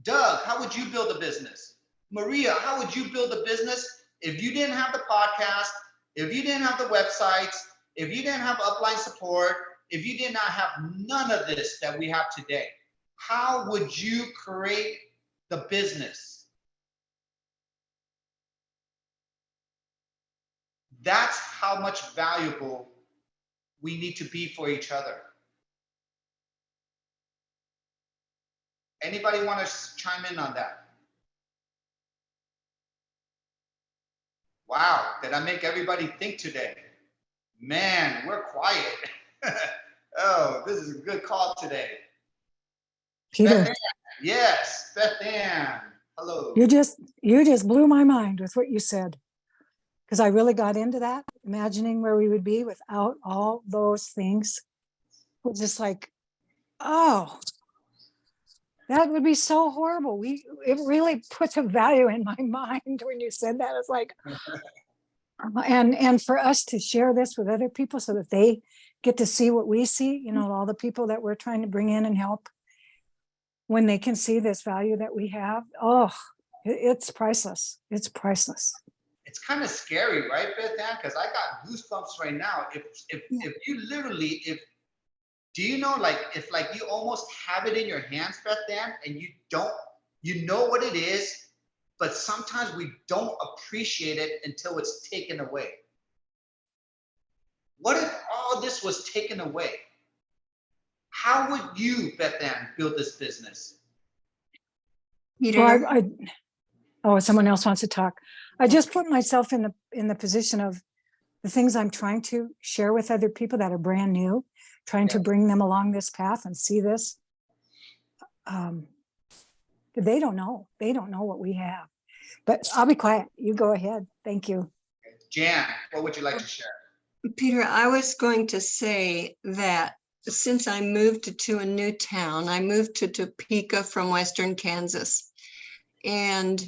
Doug, how would you build a business? Maria, how would you build a business if you didn't have the podcast, if you didn't have the websites, if you didn't have upline support, if you did not have none of this that we have today? How would you create the business? That's how much valuable we need to be for each other. Anybody want to chime in on that? Wow, did I make everybody think today? Man, we're quiet. Oh, this is a good call today. Peter, Beth Ann. Yes, Beth Ann. Hello. you just blew my mind with what you said. Because I really got into that, imagining where we would be without all those things. It was just like, oh, that would be so horrible. It really puts a value in my mind when you said that. It's like, and for us to share this with other people so that they get to see what we see, you know, all the people that we're trying to bring in and help, when they can see this value that we have, oh, it's priceless. It's priceless. It's kind of scary, right, Beth Ann? Because I got goosebumps right now. If you literally, do you know, like, if like you almost have it in your hands, Beth Ann, and you know what it is, but sometimes we don't appreciate it until it's taken away. What if all this was taken away? How would you, Beth Ann, build this business? Well, someone else wants to talk. I just put myself in the position of the things I'm trying to share with other people that are brand new, trying to bring them along this path and see this. They don't know what we have, but I'll be quiet. You go ahead. Thank you. Jan, what would you like to share? Peter, I was going to say that since I moved to a new town, I moved to Topeka from Western Kansas, and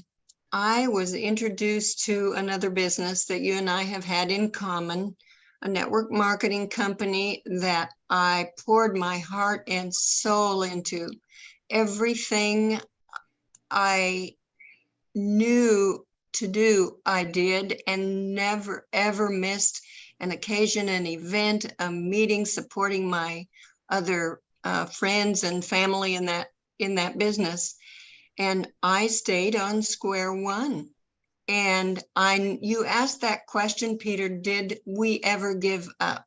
I was introduced to another business that you and I have had in common, a network marketing company that I poured my heart and soul into. Everything I knew to do, I did, and never, ever missed an occasion, an event, a meeting, supporting my other friends and family in that business. And I stayed on square one. And you asked that question, Peter, did we ever give up?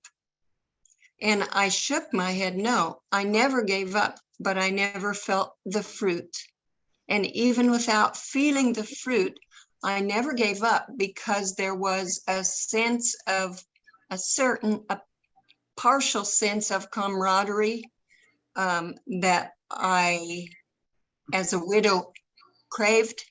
And I shook my head, no, I never gave up, but I never felt the fruit. And even without feeling the fruit, I never gave up, because there was a sense of a partial sense of camaraderie that I, as a widow, craved.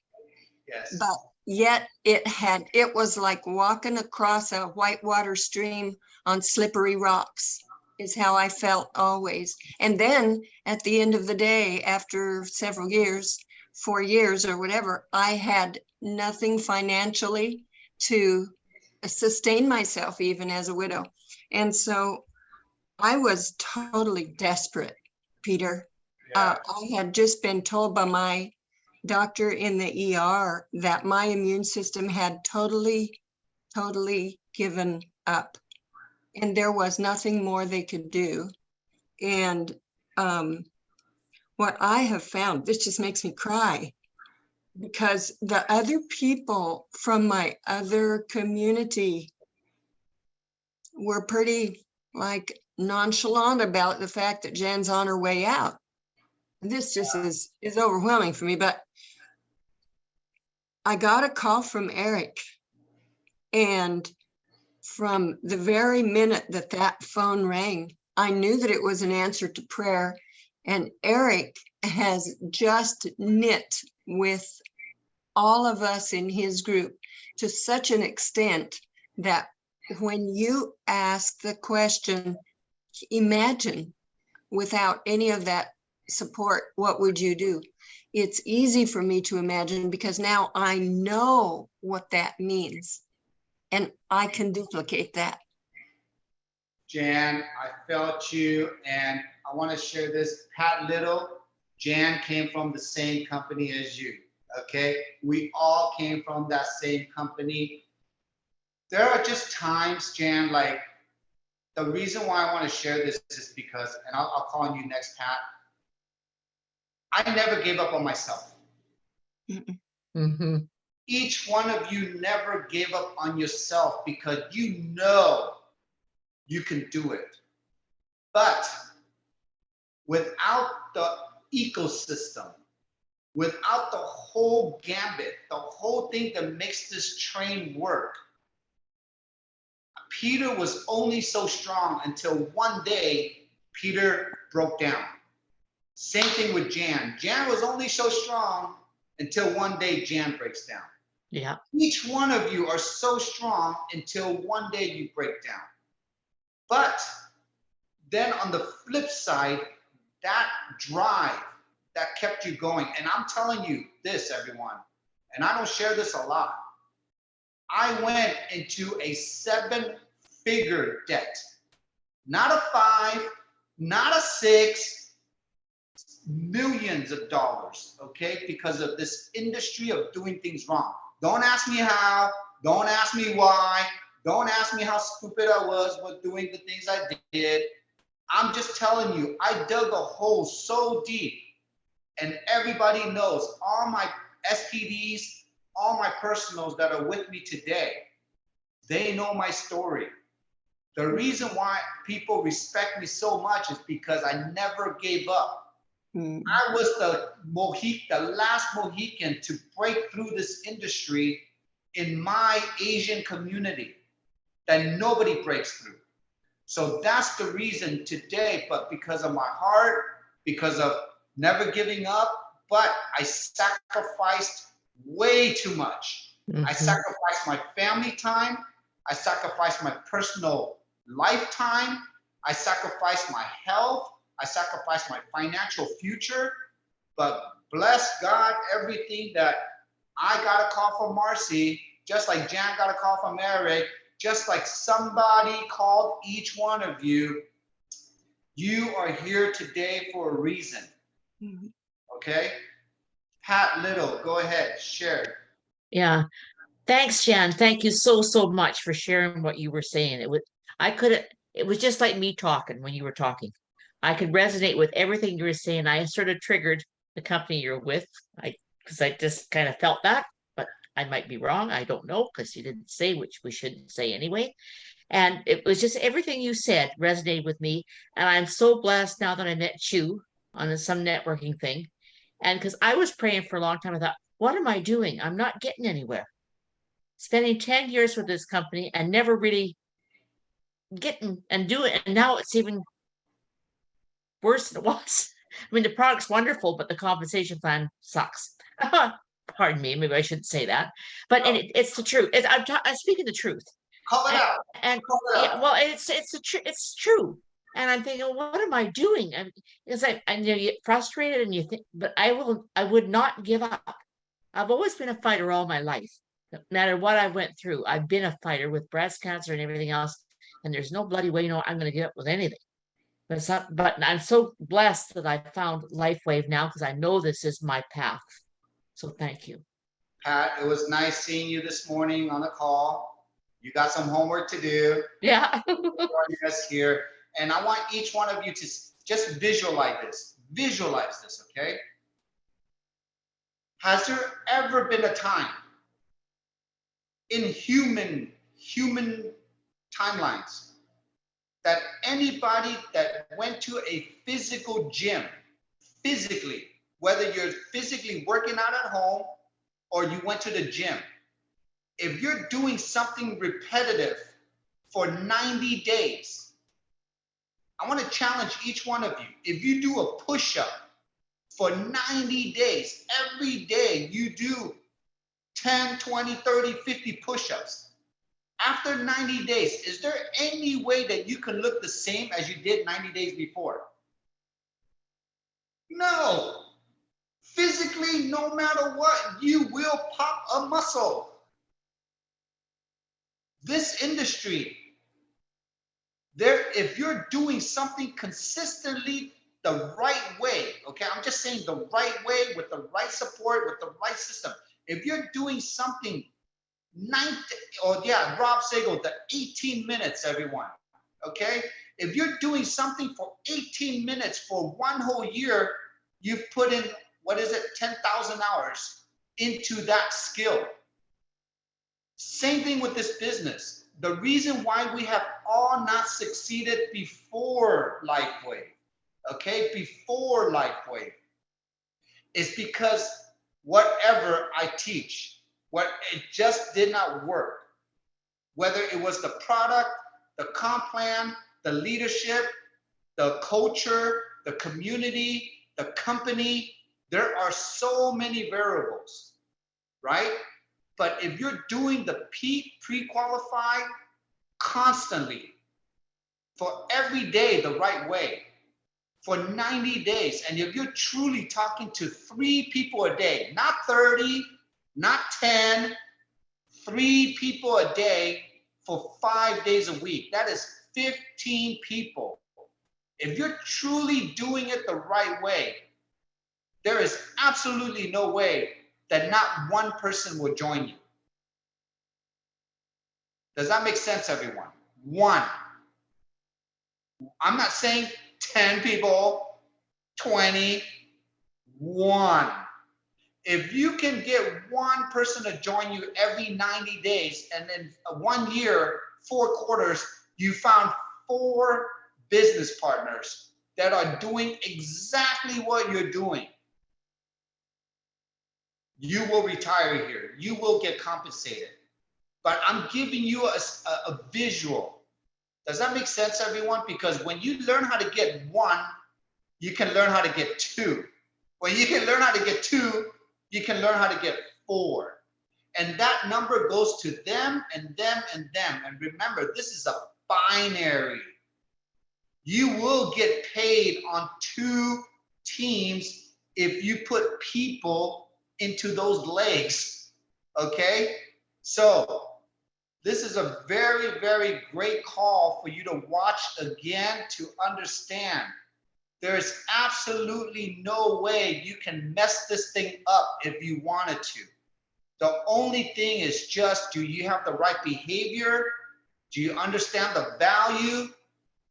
Yes. But yet it was like walking across a whitewater stream on slippery rocks, is how I felt always. And then at the end of the day, after several years, 4 years or whatever, I had nothing financially to sustain myself, even as a widow. And so I was totally desperate, Peter. Yeah. I had just been told by my doctor in the ER that my immune system had totally given up, and there was nothing more they could do. And what I have found, this just makes me cry, because the other people from my other community were pretty like nonchalant about the fact that Jan's on her way out. This just is overwhelming for me. But I got a call from Eric, and from the very minute that phone rang, I knew that it was an answer to prayer. And Eric has just knit with all of us in his group to such an extent that when you ask the question, imagine without any of that support, what would you do? It's easy for me to imagine, because now I know what that means, and I can duplicate that. Jan, I felt you, and I want to share this. Pat Little, Jan came from the same company as you, okay? We all came from that same company. There are just times, Jan, like, the reason why I want to share this is because, and I'll call on you next, Pat, I never gave up on myself. Mm-hmm. Each one of you never gave up on yourself, because you know you can do it. But without the ecosystem, without the whole gambit, the whole thing that makes this train work, Peter was only so strong until one day Peter broke down. Same thing with Jan. Jan was only so strong until one day Jan breaks down. Yeah. Each one of you are so strong until one day you break down. But then on the flip side, that drive that kept you going, and I'm telling you this, everyone, and I don't share this a lot. I went into a 7-figure debt, not a 5, not a 6, millions of dollars, okay, because of this industry of doing things wrong. Don't ask me how, don't ask me why, don't ask me how stupid I was with doing the things I did. I'm just telling you, I dug a hole so deep, and everybody knows, all my SPDs, all my personals that are with me today, they know my story. The reason why people respect me so much is because I never gave up. I was the last Mohican to break through this industry in my Asian community that nobody breaks through. So that's the reason today, but because of my heart, because of never giving up, but I sacrificed way too much. Mm-hmm. I sacrificed my family time. I sacrificed my personal lifetime. I sacrificed my health. I sacrificed my financial future. But bless God, everything that I got a call from Marcy, just like Jan got a call from Eric, just like somebody called each one of you, you are here today for a reason. Okay? Pat Little, go ahead, share. Yeah. Thanks, Jan. Thank you so, so much for sharing what you were saying. It was just like me talking when you were talking. I could resonate with everything you were saying. I sort of triggered the company you're with. Because I just kind of felt that, but I might be wrong. I don't know because you didn't say, which we shouldn't say anyway. And it was just everything you said resonated with me. And I'm so blessed now that I met you on some networking thing. And because I was praying for a long time, I thought, what am I doing? I'm not getting anywhere. Spending 10 years with this company and never really getting and doing it. And now it's even worse than it was. I mean, the product's wonderful, but the compensation plan sucks. Pardon me, maybe I shouldn't say that. But and it's the truth. I'm speaking the truth. Call it out. And Call it yeah, out. well, it's true. And I'm thinking, well, what am I doing? Because you know, you get frustrated and you think, but I would not give up. I've always been a fighter all my life. No matter what I went through, I've been a fighter with breast cancer and everything else. And there's no bloody way, I'm going to give up with anything. But I'm so blessed that I found Lifewave now because I know this is my path. So thank you. Pat, it was nice seeing you this morning on the call. You got some homework to do. Yeah. Joining us here. And I want each one of you to just visualize this. Visualize this, okay? Has there ever been a time in human timelines that anybody that went to a physical gym, physically, whether you're physically working out at home or you went to the gym, if you're doing something repetitive for 90 days, I want to challenge each one of you. If you do a push-up for 90 days, every day you do 10, 20, 30, 50 push-ups. After 90 days, is there any way that you can look the same as you did 90 days before? No. Physically, no matter what, you will pop a muscle. This industry, if you're doing something consistently the right way, okay, I'm just saying the right way with the right support, with the right system. If you're doing something Rob Sago, the 18 minutes, everyone, okay? If you're doing something for 18 minutes for one whole year, you've put in, 10,000 hours into that skill. Same thing with this business. The reason why we have all not succeeded before Lifewave, okay, before Lifewave, is because whatever I teach, it just did not work. Whether it was the product, the comp plan, the leadership, the culture, the community, the company, there are so many variables, right? But if you're doing the pre-qualified constantly for every day the right way, for 90 days, and if you're truly talking to 3 people a day, not 30, not 10, 3 people a day for 5 days a week, that is 15 people. If you're truly doing it the right way, there is absolutely no way that not one person will join you. Does that make sense, everyone? 1. I'm not saying 10 people, 20, 1. If you can get one person to join you every 90 days, and then 1 year, 4 quarters, you found 4 business partners that are doing exactly what you're doing, you will retire here. You will get compensated. But I'm giving you a visual. Does that make sense, everyone? Because when you learn how to get 1, you can learn how to get 2. When you can learn how to get 2, you can learn how to get 4. And that number goes to them and them and them. And remember, this is a binary. You will get paid on 2 teams if you put people into those legs, okay? So this is a very, very great call for you to watch again to understand. There is absolutely no way you can mess this thing up if you wanted to. The only thing is just, do you have the right behavior? Do you understand the value?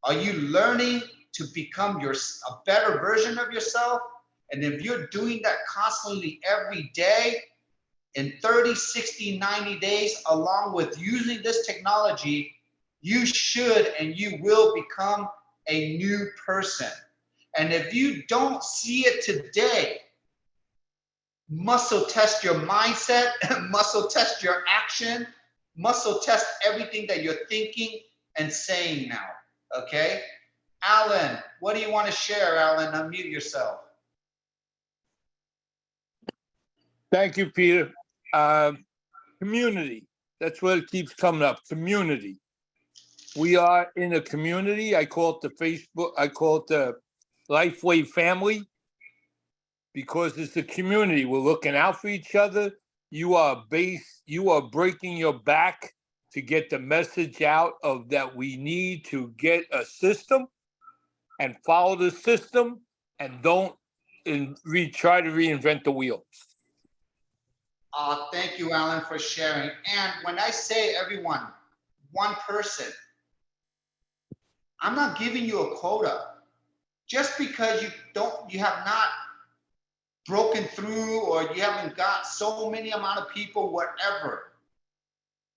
Are you learning to become a better version of yourself? And if you're doing that constantly every day, in 30, 60, 90 days, along with using this technology, you should and you will become a new person. And if you don't see it today, muscle test your mindset, muscle test your action, muscle test everything that you're thinking and saying now, okay? Alan, what do you want to share, Alan? Unmute yourself. Thank you, Peter. Community. That's what it keeps coming up. Community. We are in a community. I call it the Facebook. I call it the Lifewave family because it's a community. We're looking out for each other. You are breaking your back to get the message out of that we need to get a system and follow the system and don't try to reinvent the wheel. Thank you, Alan, for sharing. And when I say everyone, one person, I'm not giving you a quota. Just because you have not broken through or you haven't got so many amount of people, whatever,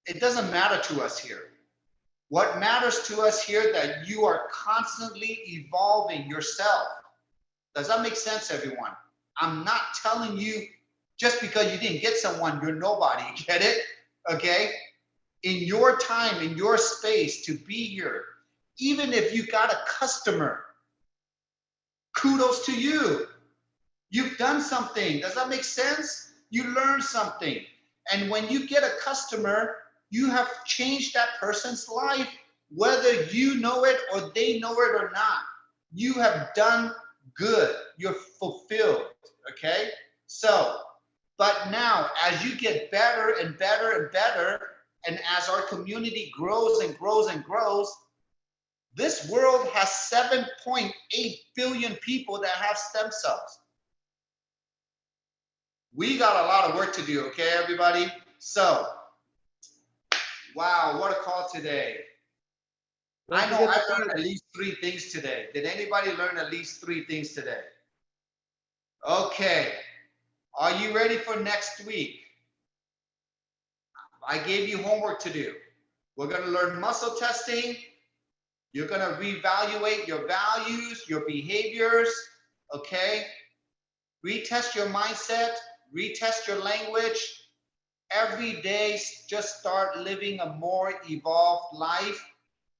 it doesn't matter to us here. What matters to us here that you are constantly evolving yourself. Does that make sense, everyone? I'm not telling you just because you didn't get someone, you're nobody. Get it? Okay? In your time, in your space to be here, even if you got a customer, kudos to you. You've done something. Does that make sense? You learned something. And when you get a customer, you have changed that person's life, whether you know it or they know it or not. You have done good. You're fulfilled. Okay? So, but now, as you get better and better and better, and as our community grows and grows and grows, this world has 7.8 billion people that have stem cells. We got a lot of work to do, okay, everybody? So, wow, what a call today. I know I learned at least 3 things today. Did anybody learn at least 3 things today? Okay. Are you ready for next week? I gave you homework to do. We're going to learn muscle testing. You're going to reevaluate your values, your behaviors, okay? Retest your mindset, retest your language. Every day, just start living a more evolved life.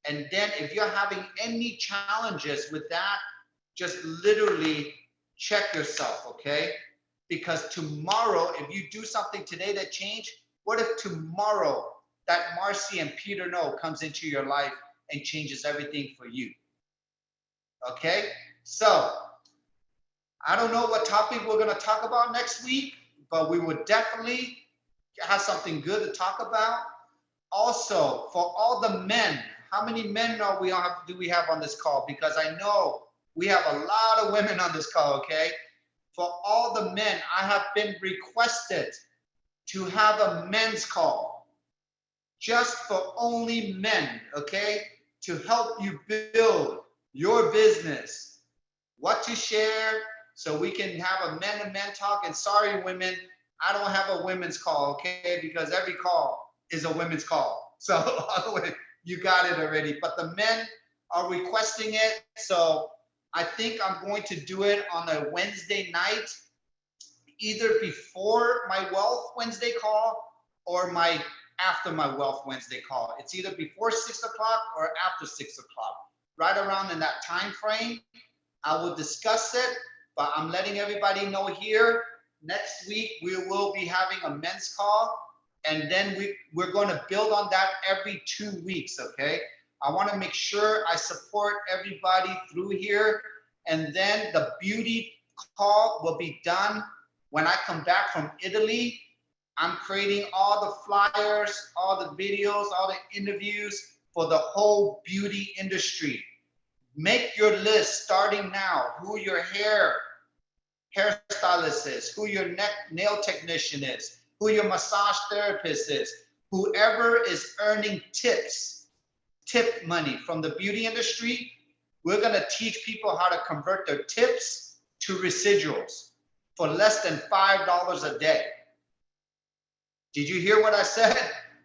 And then if you're having any challenges with that, just literally check yourself, okay? Because tomorrow, if you do something today that changed, what if tomorrow that Marcy and Peter know comes into your life and changes everything for you? Okay, so I don't know what topic we're going to talk about next week, but we would definitely have something good to talk about. Also, for all the men, how many men do we have on this call? Because I know we have a lot of women on this call, okay? For all the men, I have been requested to have a men's call just for only men, okay? To help you build your business, what to share, so we can have a men-to-men talk. And sorry, women, I don't have a women's call, okay? Because every call is a women's call. So you got it already. But the men are requesting it. So I think I'm going to do it on a Wednesday night, either before my Wealth Wednesday call or after my Wealth Wednesday call. It's either before 6 o'clock or after 6 o'clock. Right around in that time frame, I will discuss it, but I'm letting everybody know here, next week we will be having a men's call, and then we're going to build on that every 2 weeks, okay? I want to make sure I support everybody through here, and then the beauty call will be done when I come back from Italy. I'm creating all the flyers, all the videos, all the interviews for the whole beauty industry. Make your list starting now, who your hairstylist is, who your nail technician is, who your massage therapist is, whoever is earning tips, tip money from the beauty industry, we're gonna teach people how to convert their tips to residuals for less than $5 a day. Did you hear what I said?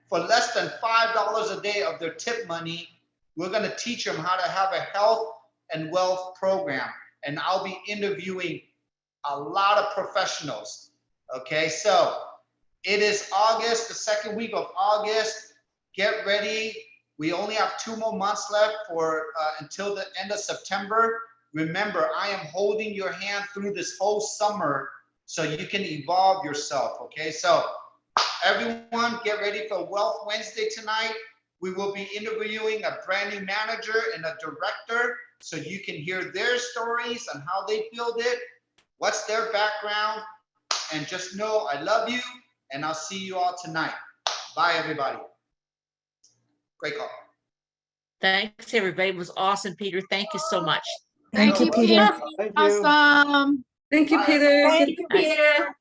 For less than $5 a day of their tip money, we're gonna teach them how to have a health and wealth program. And I'll be interviewing a lot of professionals. Okay, so it is August, the second week of August. Get ready. We only have 2 more months left for until the end of September. Remember, I am holding your hand through this whole summer so you can evolve yourself. Okay, so everyone get ready for Wealth Wednesday tonight. We will be interviewing a brand new manager and a director so you can hear their stories on how they build it, what's their background, and just know I love you, and I'll see you all tonight. Bye, everybody. Great call. Thanks, everybody. It was awesome, Peter. Thank you so much. Thank you, No Peter. worries. Thank you. Awesome. Thank you, Bye. Peter. Thank you, Peter.